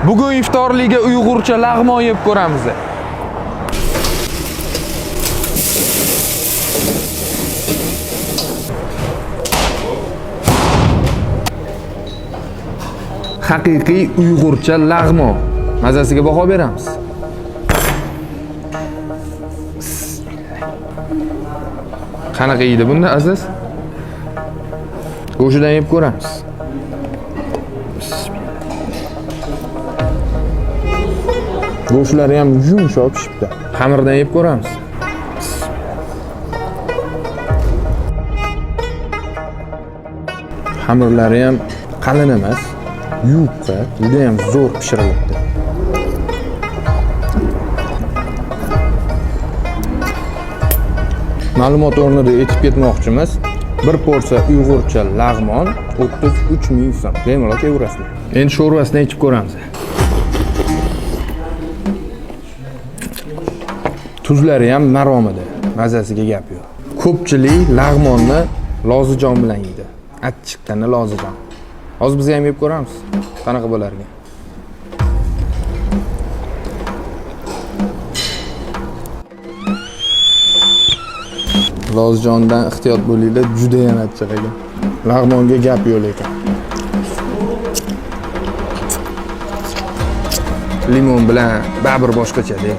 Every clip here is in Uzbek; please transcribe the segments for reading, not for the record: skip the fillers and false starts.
Bugun iftorligiga Uyg'urcha lag'mon yeb ko'ramiz. Haqiqiy Uyg'urcha lag'mon. Mazasiga baho beramiz. Qanaqa yeydi bunda aziz? Go'shidan yeb ko'ramiz. Go'shlari ham yumshoq pishibdi. Xamirdan yeb ko'ramiz. Xamirlari ham qalin emas, yupqa, juda ham zo'r pishirilibdi. Ma'lumot o'rnida aytib ketmoqchimiz. Bir porsiya Uyg'urcha lag'mon 33 ming so'm. Bemalol kelaverasizlar. Endi sho'rvasini ichib ko'ramiz. Tuzlari ham maromida, mazasiga gap yo'q. Ko'pchilik lag'monni lozijon bilan yeydi. Achchiqqani lozijon. Hozir biz ham yeb ko'ramiz. Qanaqa bo'larkan? Lozijondan ehtiyot bo'linglar, juda ham achchiq ekan. Lag'monga gap yo'q ekan. Limon bilan baribir boshqacha-da.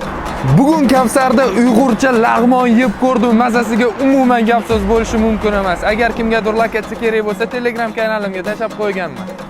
Bugun Kavsarda Uyg'urcha lag'mon yeb ko'rdim. Mazasiga umuman gap so'z bo'lishi mumkin emas. Agar kimgadir lokatsiya kerak bo'lsa, Telegram kanalimga tashlab qo'yganman.